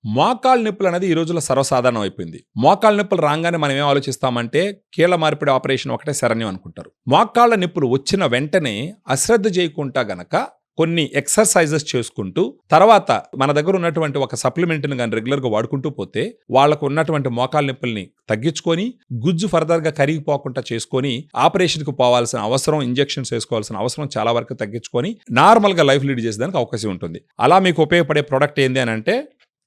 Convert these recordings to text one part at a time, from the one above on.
మోకాళ్ళ నొప్పులు అనేది ఈ రోజుల్లో సర్వసాధారణం అయిపోయింది. మోకాళ్ళ నొప్పులు రాగానే మనం ఏం ఆలోచిస్తామంటే కీళ్ళ మార్పిడి ఆపరేషన్ ఒకటే శరణ్యం అనుకుంటారు. మోకాళ్ళ నొప్పులు వచ్చిన వెంటనే అశ్రద్ధ చేయకుండా గనక కొన్ని ఎక్సర్సైజెస్ చేసుకుంటూ తర్వాత మన దగ్గర ఉన్నటువంటి ఒక సప్లిమెంట్ని కానీ రెగ్యులర్గా వాడుకుంటూ పోతే వాళ్ళకు ఉన్నటువంటి మోకాళ్ళ నొప్పుల్ని తగ్గించుకొని గుజ్జు ఫర్దర్గా కరిగిపోకుండా చేసుకొని ఆపరేషన్కి పోవాల్సిన అవసరం, ఇంజెక్షన్స్ వేసుకోవాల్సిన అవసరం చాలా వరకు తగ్గించుకొని నార్మల్గా లైఫ్ లీడ్ చేసేదానికి అవకాశం ఉంటుంది. అలా మీకు ఉపయోగపడే ప్రోడక్ట్ ఏంది అని అంటే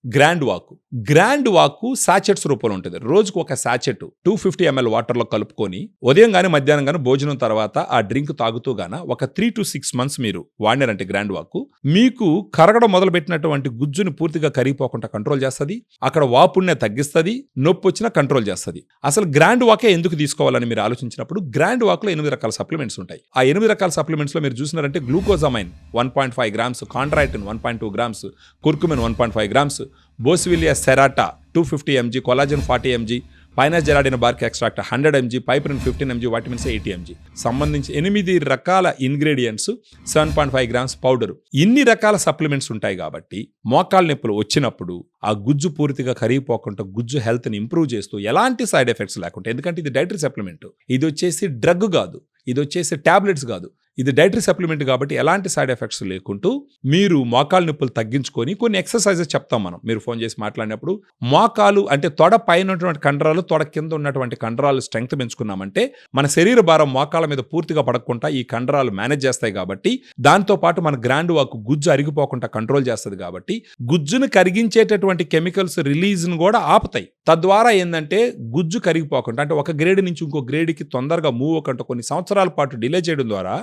గ్రాండ్ వాకు సాచెట్స్ రూపంలో ఉంటుంది. రోజుకు ఒక సాచెట్ 250 ml వాటర్లో కలుపుకొని ఉదయం కానీ మధ్యాహ్నం కానీ భోజనం తర్వాత ఆ డ్రింక్ తాగుతూ గాన ఒక 3 to 6 months మీరు వాడినారంటే గ్రాండ్ వాక్ మీకు కరగడం మొదలుపెట్టినటువంటి గుజ్జుని పూర్తిగా కరిగిపోకుండా కంట్రోల్ చేస్తుంది. అక్కడ వాపుణ్ణే తగ్గిస్తుంది, నొప్పి వచ్చినా కంట్రోల్ చేస్తుంది. అసలు గ్రాండ్ వాకే ఎందుకు తీసుకోవాలని మీరు ఆలోచించినప్పుడు గ్రాండ్ వాక్లో 8 రకాల సప్లిమెంట్స్ ఉంటాయి. ఆ 8 రకాల సప్లిమెంట్స్లో మీరు చూసినారంటే glucosamine 1.5 grams, chondroitin 1.2 grams, curcumin 1.5 grams, boswellia serrata 250 mg, collagen 40 mg, pinus gerardiana bark extract 100 mg, piperine 15 mg, vitamins 80 mg సంబంధించి 8 రకాల ఇంగ్రీడియంట్స్, 7.5 grams పౌడర్, ఇన్ని రకాల సప్లిమెంట్స్ ఉంటాయి. కాబట్టి మోకాళ్ళ నొప్పులు వచ్చినప్పుడు ఆ గుజ్జు పూర్తిగా కరిగిపోకుండా గుజ్జు హెల్త్ని ఇంప్రూవ్ చేస్తూ ఎలాంటి సైడ్ ఎఫెక్ట్స్ లేకుండా, ఎందుకంటే ఇది డైటరీ సప్లిమెంట్, ఇది వచ్చేసి డ్రగ్ కాదు, ఇది వచ్చేసి టాబ్లెట్స్ కాదు, ఇది డైటరీ సప్లిమెంట్ కాబట్టి ఎలాంటి సైడ్ ఎఫెక్ట్స్ లేకుంటూ మీరు మోకాళ్ళ నొప్పులు తగ్గించుకొని కొన్ని ఎక్సర్సైజెస్ చెప్తాం మనం మీరు ఫోన్ చేసి మాట్లాడినప్పుడు. మోకాలు అంటే తొడ పైన ఉన్నటువంటి కండరాలు, తొడ కింద ఉన్నటువంటి కండరాలు స్ట్రెంగ్త్ పెంచుకున్నామంటే మన శరీర భారం మోకాళ్ళ మీద పూర్తిగా పడకుండా ఈ కండరాలు మేనేజ్ చేస్తాయి. కాబట్టి దాంతోపాటు మన గ్రాండ్ వాక్ గుజ్జు అరిగిపోకుండా కంట్రోల్ చేస్తుంది. కాబట్టి గుజ్జును కరిగించేటటువంటి కెమికల్స్ రిలీజ్ను కూడా ఆపుతాయి. తద్వారా ఏంటంటే గుజ్జు కరిగిపోకుండా, అంటే ఒక గ్రేడ్ నుంచి ఇంకో గ్రేడ్కి తొందరగా మూవ్ అవ్వకుండా కొన్ని సంవత్సరాల పాటు డిలే చేయడం ద్వారా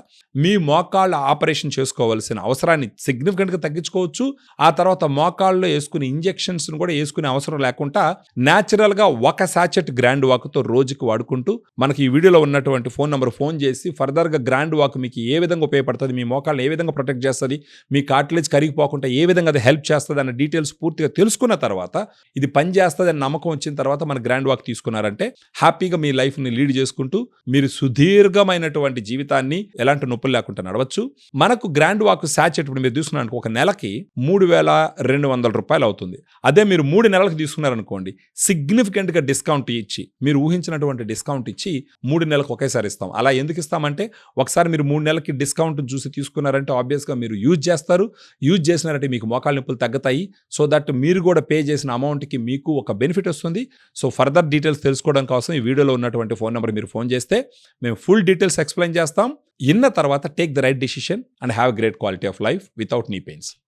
మీ మోకాళ్ళ ఆపరేషన్ చేసుకోవాల్సిన అవసరాన్ని సిగ్నిఫికెంట్గా తగ్గించుకోవచ్చు. ఆ తర్వాత మోకాళ్ళలో వేసుకునే ఇంజెక్షన్స్ను కూడా వేసుకునే అవసరం లేకుండా న్యాచురల్గా ఒక సాచెట్ గ్రాండ్ వాక్తో రోజుకి వాడుకుంటూ మనకి ఈ వీడియోలో ఉన్నటువంటి ఫోన్ నెంబర్ ఫోన్ చేసి ఫర్దర్గా గ్రాండ్ వాక్ మీకు ఏ విధంగా ఉపయోగపడుతుంది, మీ మోకాళ్ళని ఏ విధంగా ప్రొటెక్ట్ చేస్తుంది, మీ కార్టిలేజ్ కరిగిపోకుండా ఏ విధంగా అది హెల్ప్ చేస్తుంది అన్న డీటెయిల్స్ పూర్తిగా తెలుసుకున్న తర్వాత, ఇది పని చేస్తుంది అని నమ్మకం వచ్చిన తర్వాత మన గ్రాండ్ వాక్ తీసుకున్నారంటే హ్యాపీగా మీ లైఫ్ని లీడ్ చేసుకుంటూ మీరు సుదీర్ఘమైనటువంటి జీవితాన్ని ఎలాంటి నొప్పులు లేకుండా నడవచ్చు. మనకు గ్రాండ్ వాక్ సాచెట్ ఇప్పుడు మీరు తీసుకున్నారనుకో ఒక నెలకి 3,200 రూపాయలు అవుతుంది. అదే మీరు 3 నెలలకు తీసుకున్నారనుకోండి సిగ్నిఫికెంట్గా డిస్కౌంట్ ఇచ్చి, మీరు ఊహించినటువంటి డిస్కౌంట్ ఇచ్చి 3 నెలలకు ఒకేసారి ఇస్తాం. అలా ఎందుకు ఇస్తామంటే ఒకసారి మీరు 3 నెలలకి డిస్కౌంట్ చూసి తీసుకున్నారంటే ఆబ్వియస్గా మీరు యూజ్ చేస్తారు. యూజ్ చేసినారంటే మీకు మోకాళ్ళ నొప్పులు తగ్గుతాయి. సో దట్ మీరు కూడా పే చేసిన అమౌంట్కి మీకు ఒక బెనిఫిట్ వస్తుంది. సో ఫర్దర్ డీటెయిల్స్ తెలుసుకోవడం కోసం ఈ వీడియోలో ఉన్నటువంటి ఫోన్ నెంబర్ మీరు ఫోన్ చేస్తే మేము ఫుల్ డీటెయిల్స్ ఎక్స్ప్లెయిన్ చేస్తాం. ఇన్న తర్వాత take the right decision and have great quality of life without నీ పెయిన్స్.